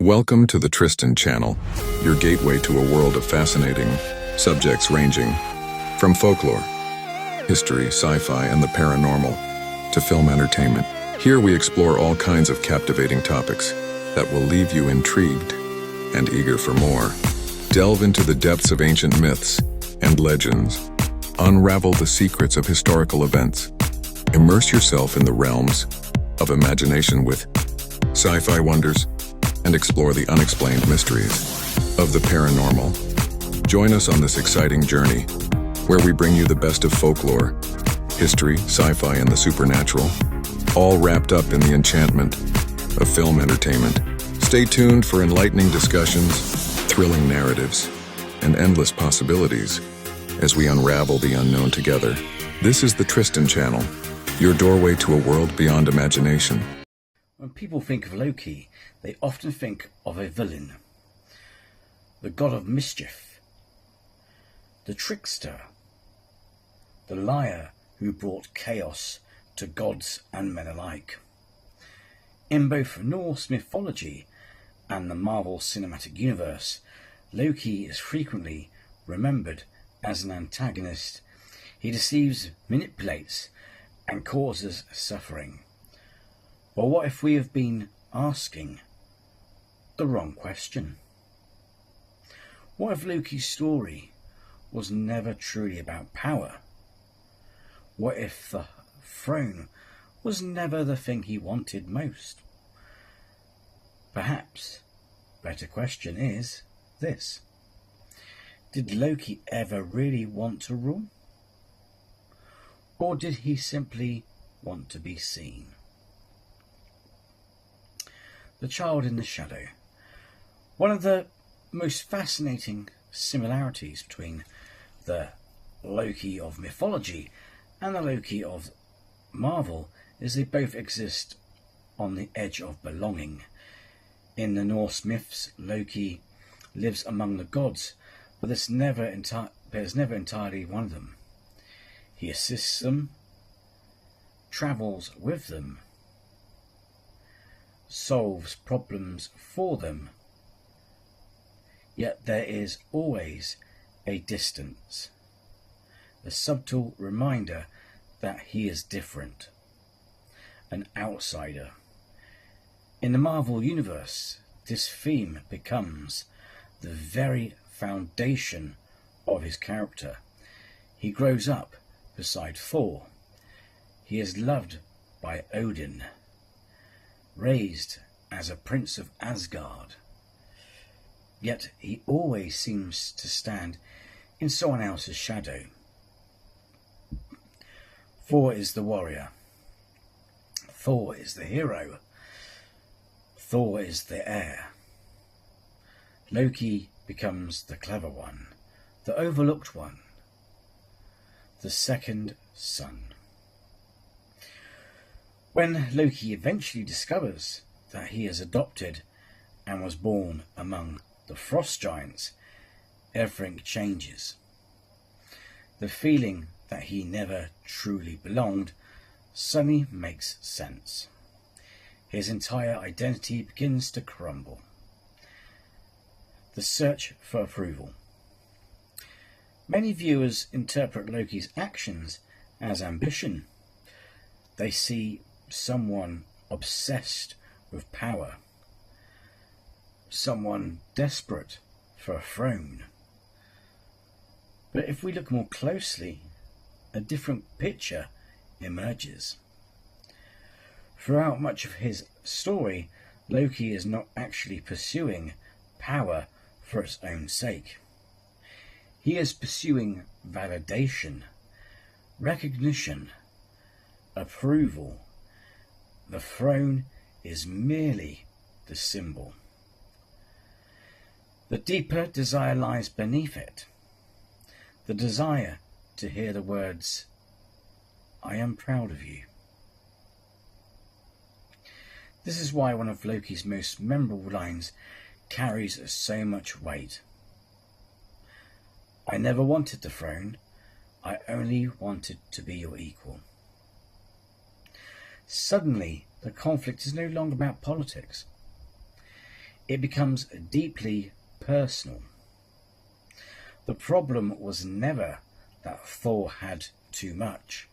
Welcome to the Tristan channel, your gateway to a world of fascinating subjects ranging from folklore, history, sci-fi, and the paranormal to film entertainment. Here we explore all kinds of captivating topics that will leave you intrigued and eager for more. Delve into the depths of ancient myths and legends. Unravel the secrets of historical events. Immerse yourself in the realms of imagination with sci-fi wonders and explore the unexplained mysteries of the paranormal. Join us on this exciting journey where we bring you the best of folklore, history, sci-fi, and the supernatural, all wrapped up in the enchantment of film entertainment. Stay tuned for enlightening discussions, thrilling narratives, and endless possibilities as we unravel the unknown together. This is the Tristan channel, your doorway to a world beyond imagination. When people think of Loki, they often think of a villain, the god of mischief, the trickster, the liar who brought chaos to gods and men alike. In both Norse mythology and the Marvel Cinematic Universe, Loki is frequently remembered as an antagonist. He deceives, manipulates, and causes suffering. But what if we have been asking the wrong question? What if Loki's story was never truly about power? What if the throne was never the thing he wanted most? Perhaps a better question is this: did Loki ever really want to rule? Or did he simply want to be seen? The child in the shadow. One of the most fascinating similarities between the Loki of mythology and the Loki of Marvel is they both exist on the edge of belonging. In the Norse myths, Loki lives among the gods, but is never entirely one of them. He assists them, travels with them, solves problems for them, yet there is always a distance, a subtle reminder that he is different, an outsider. In the Marvel Universe, this theme becomes the very foundation of his character. He grows up beside Thor. He is loved by Odin, raised as a prince of Asgard, yet he always seems to stand in someone else's shadow. Thor is the warrior. Thor is the hero. Thor is the heir. Loki becomes the clever one, the overlooked one, the second son. When Loki eventually discovers that he is adopted and was born among the frost giants, everything changes. The feeling that he never truly belonged suddenly makes sense. His entire identity begins to crumble. The search for approval. Many viewers interpret Loki's actions as ambition. They see someone obsessed with power, someone desperate for a throne. But if we look more closely, a different picture emerges. Throughout much of his story, Loki is not actually pursuing power for its own sake. He is pursuing validation, recognition, approval. The throne is merely the symbol. The deeper desire lies beneath it. The desire to hear the words, "I am proud of you." This is why one of Loki's most memorable lines carries so much weight. "I never wanted the throne, I only wanted to be your equal." Suddenly, the conflict is no longer about politics. it becomes deeply personal. The problem was never that Thor had too much.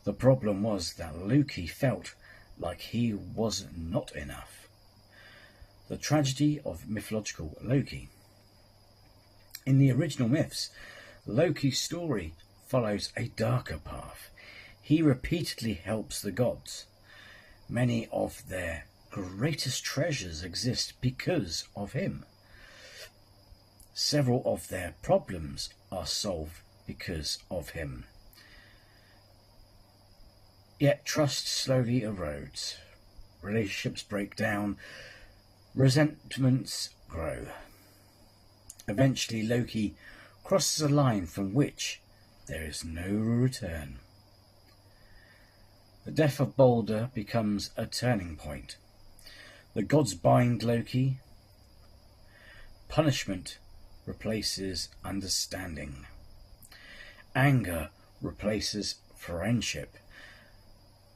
The problem was that Loki felt like he was not enough. The tragedy of mythological Loki. In the original myths, Loki's story follows a darker path. He repeatedly helps the gods. Many of their greatest treasures exist because of him. Several of their problems are solved because of him. Yet trust slowly erodes. Relationships break down. Resentments grow. Eventually Loki crosses a line from which there is no return. The death of Balder becomes a turning point. The gods bind Loki. Punishment replaces understanding. Anger replaces friendship.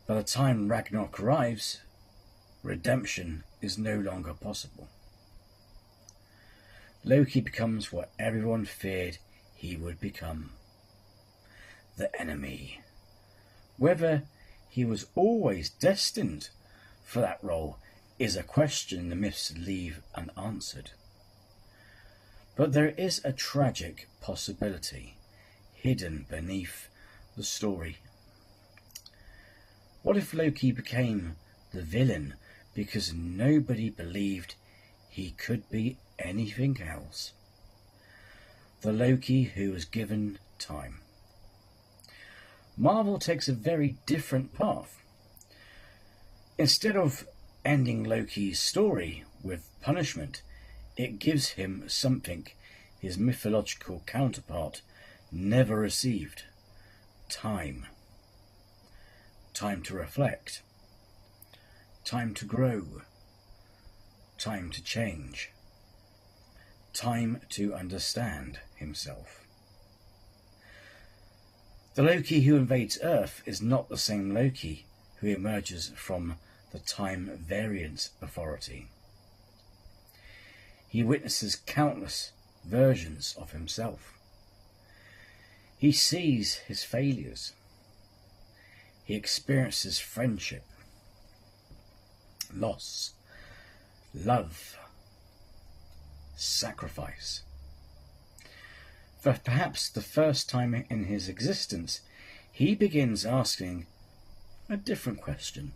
By the time Ragnarök arrives, redemption is no longer possible. Loki becomes what everyone feared he would become: the enemy. Whether he was always destined for that role is a question the myths leave unanswered. But there is a tragic possibility hidden beneath the story. What if Loki became the villain because nobody believed he could be anything else? The Loki who was given time. Marvel takes a very different path. Instead of ending Loki's story with punishment, it gives him something his mythological counterpart never received: time. Time to reflect. Time to grow. Time to change. Time to understand himself. The Loki who invades Earth is not the same Loki who emerges from the Time Variance Authority. He witnesses countless versions of himself. He sees his failures. He experiences friendship, loss, love, sacrifice. For perhaps the first time in his existence, he begins asking a different question.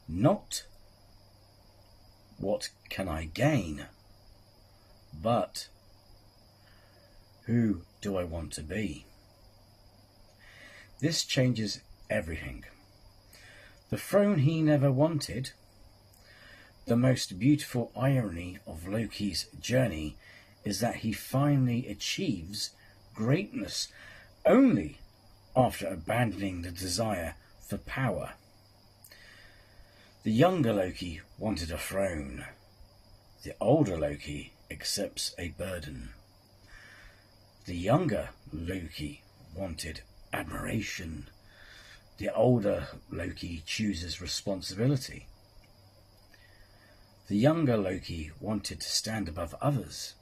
Not what can I gain, but who do I want to be? This changes everything. The throne he never wanted. The most beautiful irony of Loki's journey is that he finally achieves greatness only after abandoning the desire for power. The younger Loki wanted a throne. The older Loki accepts a burden. The younger Loki wanted admiration. The older Loki chooses responsibility. The younger Loki wanted to stand above others.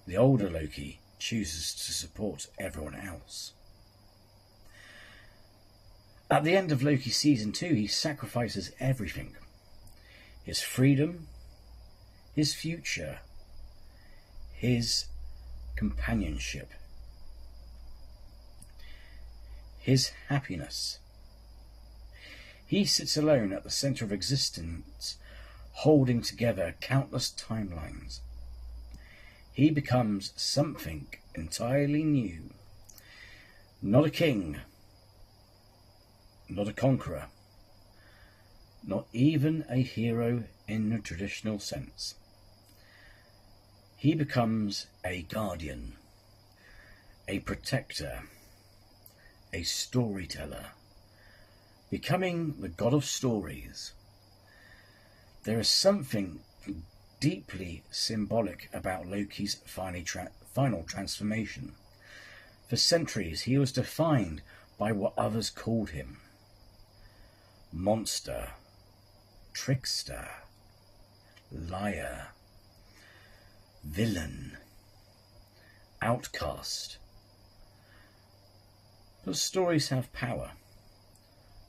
The older Loki chooses to support everyone else. At the end of Loki Season 2, he sacrifices everything. His freedom, his future, his companionship, his happiness. He sits alone at the center of existence, holding together countless timelines. He becomes something entirely new. Not a king, not a conqueror, not even a hero in the traditional sense. He becomes a guardian, a protector, a storyteller, becoming the god of stories. There is something deeply symbolic about Loki's final transformation. For centuries he was defined by what others called him: monster, trickster, liar, villain, outcast. But stories have power.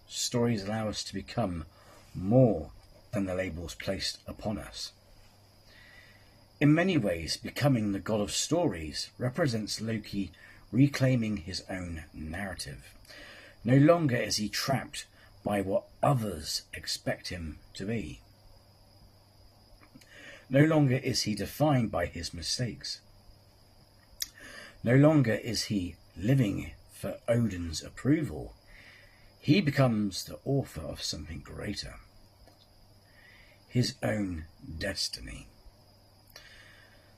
Stories allow us to become more than the labels placed upon us. In many ways, becoming the god of stories represents Loki reclaiming his own narrative. No longer is he trapped by what others expect him to be. No longer is he defined by his mistakes. No longer is he living for Odin's approval. He becomes the author of something greater, his own destiny.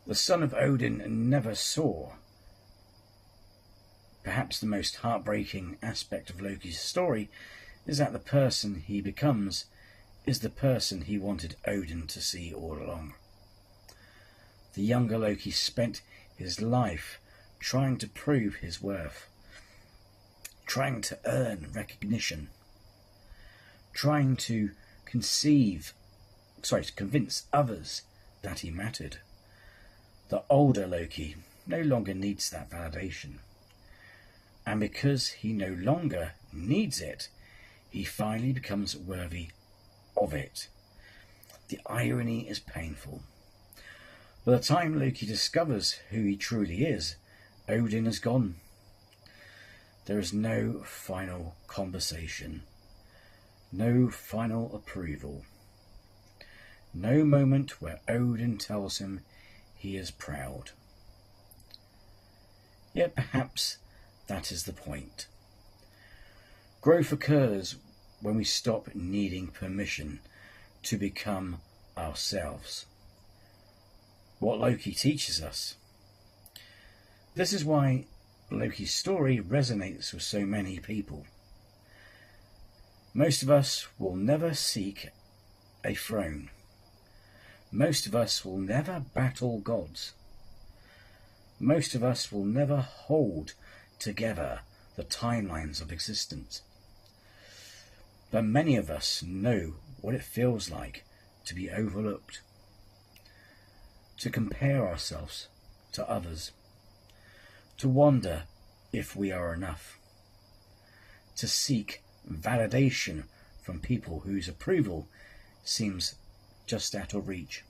The son of Odin never saw. Perhaps the most heartbreaking aspect of Loki's story is that the person he becomes is the person he wanted Odin to see all along. The younger Loki spent his life trying to prove his worth, trying to earn recognition, trying to convince others that he mattered. The older Loki no longer needs that validation. And because he no longer needs it, he finally becomes worthy of it. The irony is painful. By the time Loki discovers who he truly is, Odin is gone. There is no final conversation, no final approval, no moment where Odin tells him he is proud. Yet perhaps that is the point. Growth occurs when we stop needing permission to become ourselves. What Loki teaches us. This is why Loki's story resonates with so many people. Most of us will never seek a throne. Most of us will never battle gods. Most of us will never hold together the timelines of existence. But many of us know what it feels like to be overlooked, to compare ourselves to others, to wonder if we are enough, to seek validation from people whose approval seems just out of reach.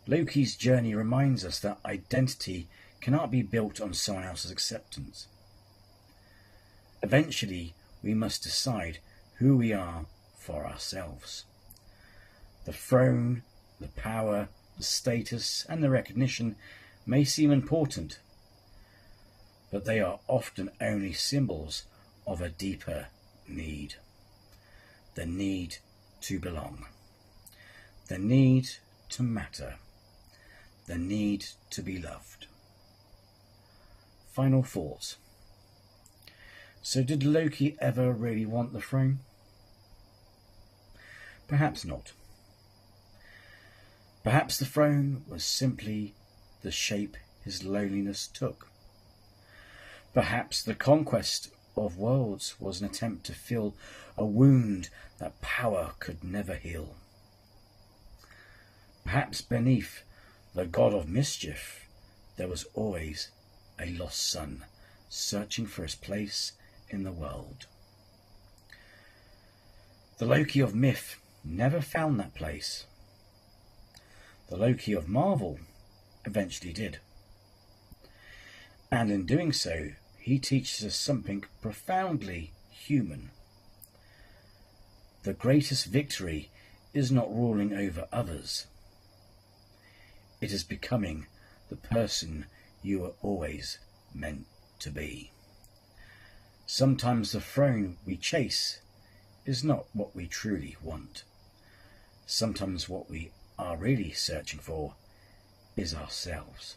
Loki's journey reminds us that identity cannot be built on someone else's acceptance. Eventually, we must decide who we are for ourselves. The throne, the power, the status, and the recognition may seem important, but they are often only symbols of a deeper need. The need to belong. The need to matter. The need to be loved. Final thoughts. So did Loki ever really want the throne? Perhaps not. Perhaps the throne was simply the shape his loneliness took. Perhaps the conquest of worlds was an attempt to fill a wound that power could never heal. Perhaps beneath the god of mischief there was always a lost son searching for his place in the world. The Loki of myth never found that place. The Loki of Marvel eventually did. And in doing so, he teaches us something profoundly human. The greatest victory is not ruling over others. It is becoming the person you were always meant to be. Sometimes the throne we chase is not what we truly want. Sometimes what we are really searching for is ourselves.